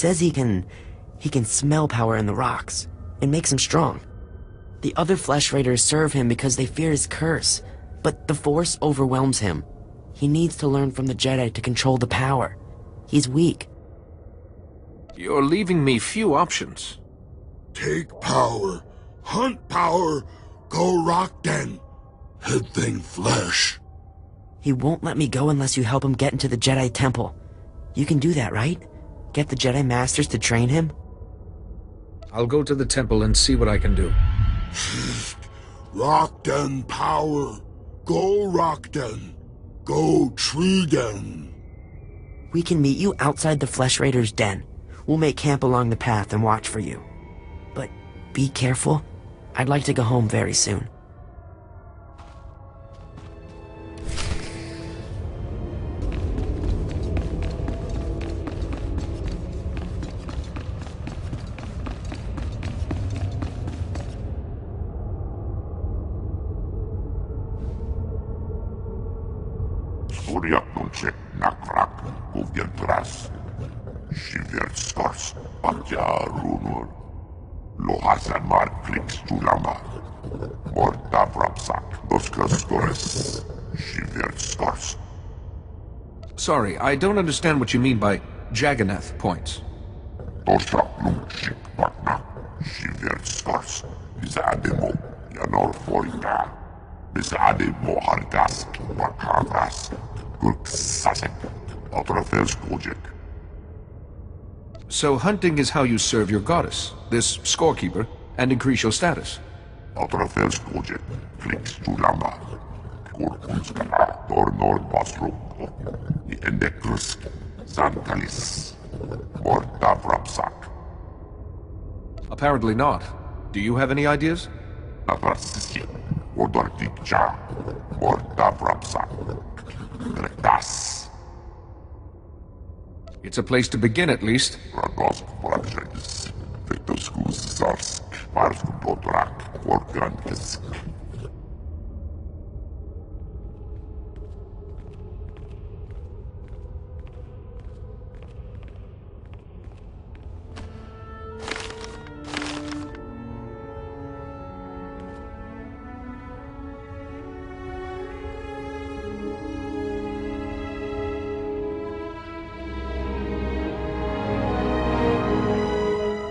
says he can smell power in the rocks. It makes him strong. The other Flesh Raiders serve him because they fear his curse, but the Force overwhelms him. He needs to learn from the Jedi to control the power. He's weak. You're leaving me few options. Take power, hunt power, go rock den, head thing flesh. He won't let me go unless you help him get into the Jedi Temple. You can do that, right? Get the Jedi Masters to train him? I'll go to the temple and see what I can do. Rock den power, go rock den, go tree den. We can meet you outside the Flesh Raiders' den. We'll make camp along the path and watch for you. But be careful. I'd like to go home very soon. Skoriatuncie na krak gówien tras. Siwier skors, patia runur. Lohasan mar kliks tulama. Morta vrapsak, doskos skores. Siwier skors. Sorry, I don't understand what you mean by Jagannath points. Toshak lumshik patna. Siwier skors. Bizademo, yanor foita. Bizademo hargas, bakavas. So hunting is how you serve your goddess, this scorekeeper, and increase your status. Apparently not. Do you have any ideas? It's a place to begin, at least.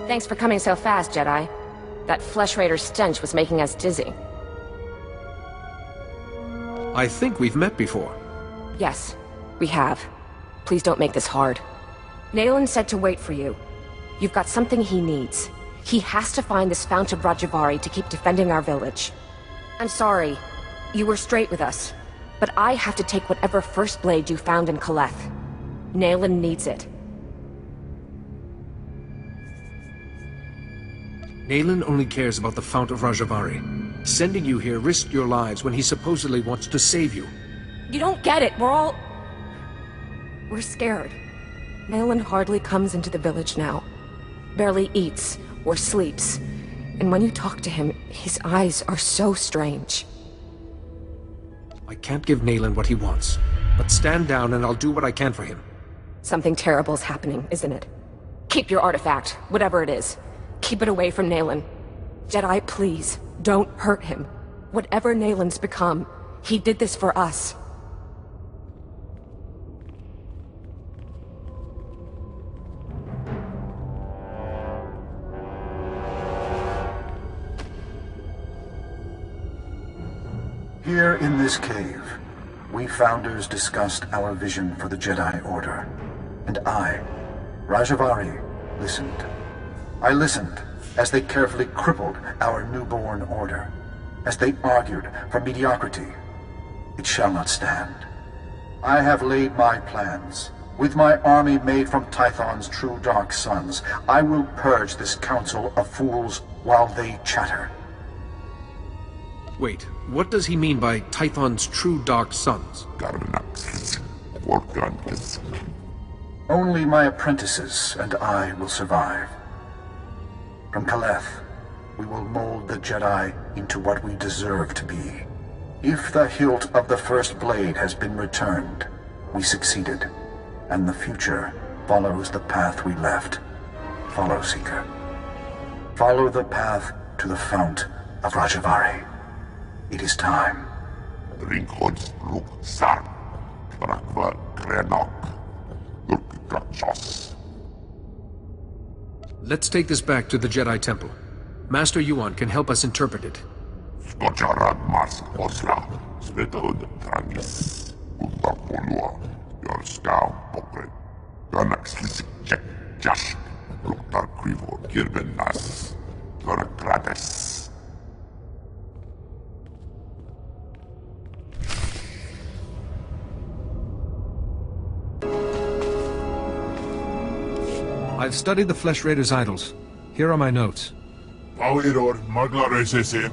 Thanks for coming so fast, Jedi. That Flesh Raider stench was making us dizzy. I think we've met before. Yes, we have. Please don't make this hard. Nayland said to wait for you. You've got something he needs. He has to find this Fount of Rajavari to keep defending our village. I'm sorry. You were straight with us. But I have to take whatever First Blade you found in Kaleth. Nayland needs it. Nayland only cares about the Fount of Rajavari. Sending you here risked your lives when he supposedly wants to save you. You don't get it. We're scared. Nayland hardly comes into the village now. Barely eats or sleeps. And when you talk to him, his eyes are so strange. I can't give Nayland what he wants. But stand down and I'll do what I can for him. Something terrible's happening, isn't it? Keep your artifact, whatever it is. Keep it away from Nayland. Jedi, please, don't hurt him. Whatever Nayland's become, he did this for us. Here in this cave, we Founders discussed our vision for the Jedi Order. And I, Rajavari, listened. I listened as they carefully crippled our newborn order, as they argued for mediocrity. It shall not stand. I have laid my plans. With my army made from Tython's true dark sons, I will purge this council of fools while they chatter. Wait, what does he mean by Tython's true dark sons? Only my apprentices and I will survive. From Kaleth, we will mold the Jedi into what we deserve to be. If the hilt of the First Blade has been returned, we succeeded, and the future follows the path we left. Follow, Seeker. Follow the path to the Fount of Rajavari. It is time. Rinkhons luk san. Trakva krenok. Luk. Let's take this back to the Jedi Temple. Master Yuan can help us interpret it. Skočarad mas osla. Svetod trangis. Uta polua. Jorskau pokret. Ganak slisik jek jash. Luktar krivo kirben nas. Torokrates. I've studied the Flesh Raiders' idols. Here are my notes. Pauiror maglaresese.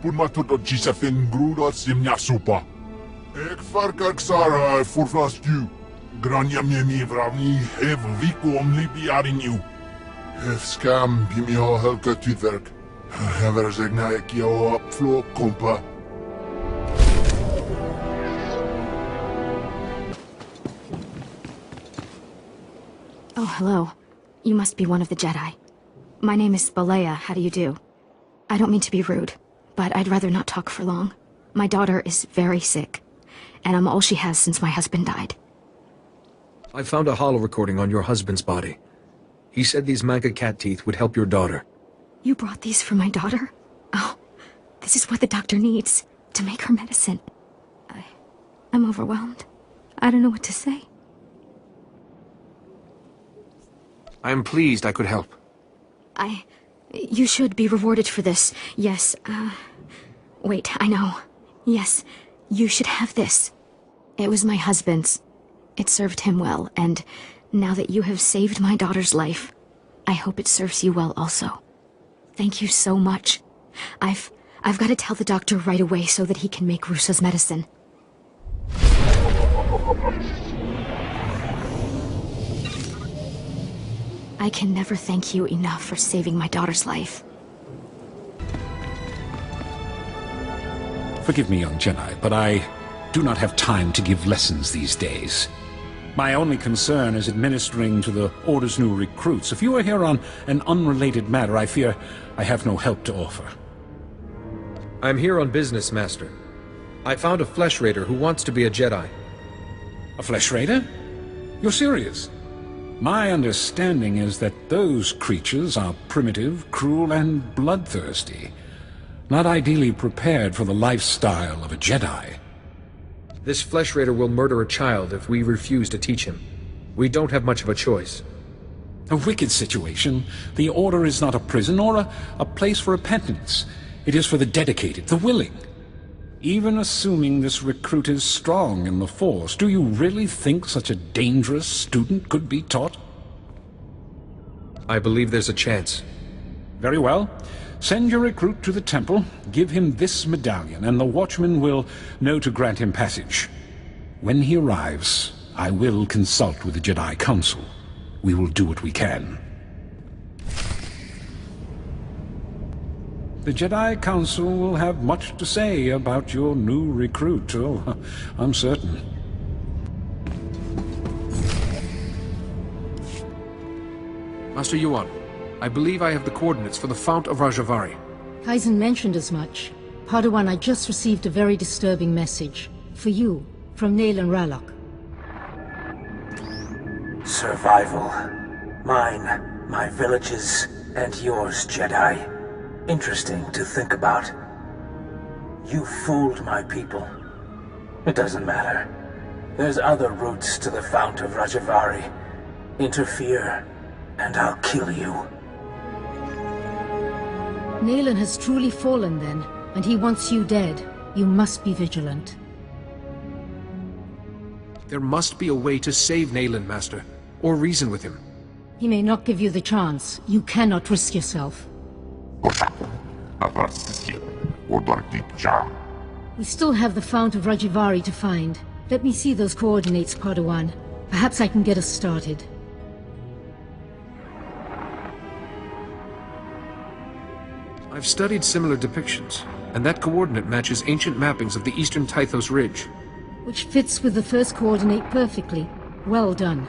Purmatut gisafin grudot simnyasupa. Ek farkak sara furflastu. Granyamyemi vravni hev viku omlipi arinu. Hev skam bimio helka tutverk. Hever zegna ek yo upflo kompa. Oh, hello. You must be one of the Jedi. My name is Balea. How do you do? I don't mean to be rude, but I'd rather not talk for long. My daughter is very sick, and I'm all she has since my husband died. I found a holo recording on your husband's body. He said these manga cat teeth would help your daughter. You brought these for my daughter? Oh, this is what the doctor needs to make her medicine. I'm overwhelmed. I don't know what to say. I am pleased I could help. You should be rewarded for this. Yes, wait, I know. Yes, you should have this. It was my husband's. It served him well, and now that you have saved my daughter's life, I hope it serves you well also. Thank you so much. I've got to tell the doctor right away so that he can make Rusa's medicine. I can never thank you enough for saving my daughter's life. Forgive me, young Jedi, but I do not have time to give lessons these days. My only concern is administering to the Order's new recruits. If you are here on an unrelated matter, I fear I have no help to offer. I'm here on business, Master. I found a Flesh Raider who wants to be a Jedi. A Flesh Raider? You're serious? My understanding is that those creatures are primitive, cruel, and bloodthirsty. Not ideally prepared for the lifestyle of a Jedi. This Flesh Raider will murder a child if we refuse to teach him. We don't have much of a choice. A wicked situation. The Order is not a prison or a place for repentance. It is for the dedicated, the willing. Even assuming this recruit is strong in the Force, do you really think such a dangerous student could be taught? I believe there's a chance. Very well. Send your recruit to the temple, give him this medallion, and the Watchman will know to grant him passage. When he arrives, I will consult with the Jedi Council. We will do what we can. The Jedi Council will have much to say about your new recruit, oh, I'm certain. Master Yuan, I believe I have the coordinates for the Fount of Rajavari. Kaizen mentioned as much. Padawan, I just received a very disturbing message. For you, from Naylan Ralok. Survival. Mine, my villages, and yours, Jedi. Interesting to think about. You fooled my people. It doesn't matter. There's other routes to the Fount of Rajavari. Interfere, and I'll kill you. Naylan has truly fallen then, and he wants you dead. You must be vigilant. There must be a way to save Naylan, Master, or reason with him. He may not give you the chance. You cannot risk yourself. We still have the Fount of Rajavari to find. Let me see those coordinates, Padawan. Perhaps I can get us started. I've studied similar depictions, and that coordinate matches ancient mappings of the eastern Tythos Ridge. Which fits with the first coordinate perfectly. Well done.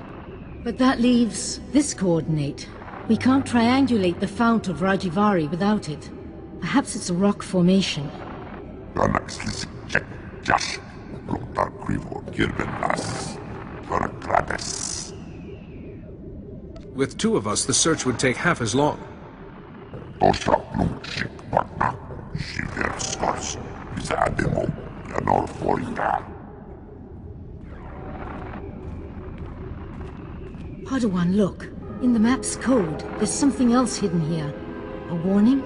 But that leaves this coordinate, We can't triangulate the Fount of Rajivari without it. Perhaps it's a rock formation. With two of us, the search would take half as long. Padawan, look. In the map's code, there's something else hidden here. A warning?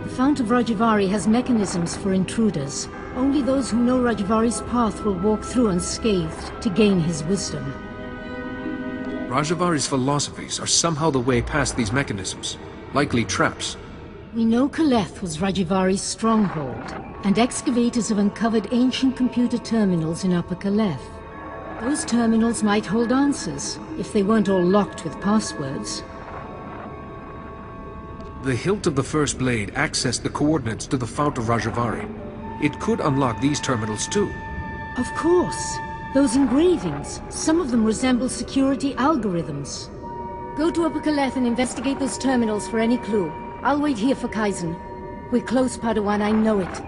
The Fount of Rajivari has mechanisms for intruders. Only those who know Rajivari's path will walk through unscathed to gain his wisdom. Rajavari's philosophies are somehow the way past these mechanisms. Likely traps. We know Kaleth was Rajivari's stronghold, and excavators have uncovered ancient computer terminals in Upper Kaleth. Those terminals might hold answers, if they weren't all locked with passwords. The hilt of the first blade accessed the coordinates to the Fount of Rajavari. It could unlock these terminals too. Of course. Those engravings, some of them resemble security algorithms. Go to Upper Kaleth and investigate those terminals for any clue. I'll wait here for Kaizen. We're close, Padawan, I know it.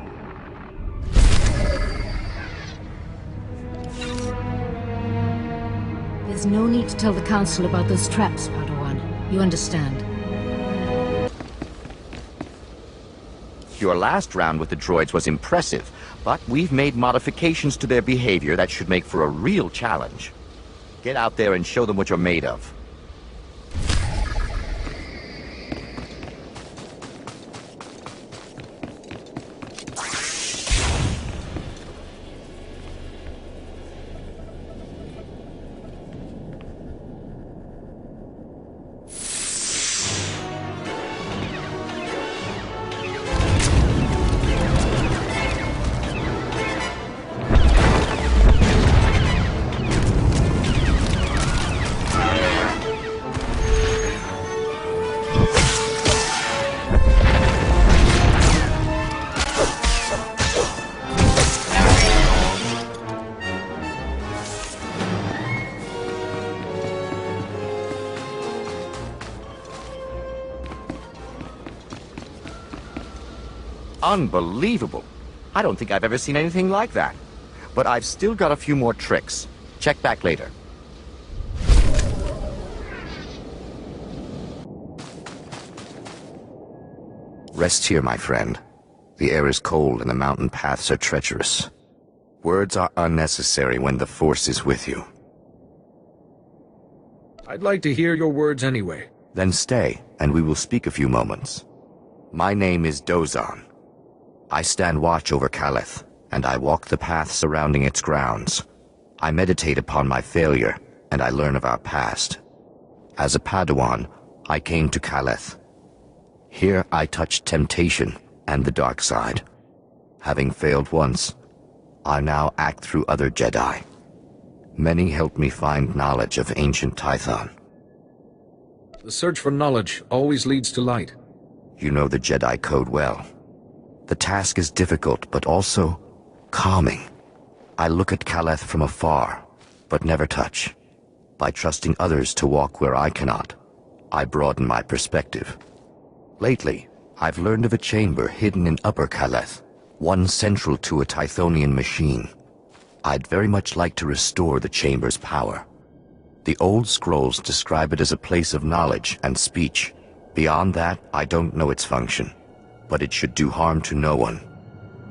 There's no need to tell the Council about those traps, Padawan. You understand. Your last round with the droids was impressive, but we've made modifications to their behavior that should make for a real challenge. Get out there and show them what you're made of. Unbelievable. I don't think I've ever seen anything like that. But I've still got a few more tricks. Check back later. Rest here, my friend. The air is cold and the mountain paths are treacherous. Words are unnecessary when the Force is with you. I'd like to hear your words anyway. Then stay, and we will speak a few moments. My name is Dozan. I stand watch over Kaleth, and I walk the path surrounding its grounds. I meditate upon my failure, and I learn of our past. As a Padawan, I came to Kaleth. Here I touched temptation and the dark side. Having failed once, I now act through other Jedi. Many helped me find knowledge of ancient Tython. The search for knowledge always leads to light. You know the Jedi code well. The task is difficult, but also calming. I look at Kaleth from afar, but never touch. By trusting others to walk where I cannot, I broaden my perspective. Lately, I've learned of a chamber hidden in Upper Kaleth, one central to a Tythonian machine. I'd very much like to restore the chamber's power. The old scrolls describe it as a place of knowledge and speech. Beyond that, I don't know its function, but it should do harm to no one.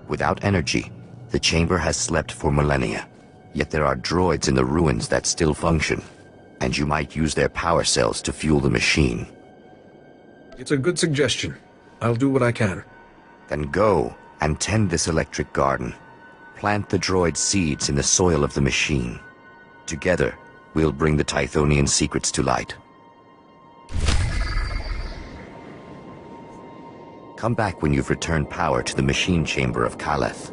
Without energy, the chamber has slept for millennia. Yet there are droids in the ruins that still function, and you might use their power cells to fuel the machine. It's a good suggestion. I'll do what I can. Then go and tend this electric garden. Plant the droid seeds in the soil of the machine. Together, we'll bring the Tythonian secrets to light. Come back when you've returned power to the machine chamber of Kaleth.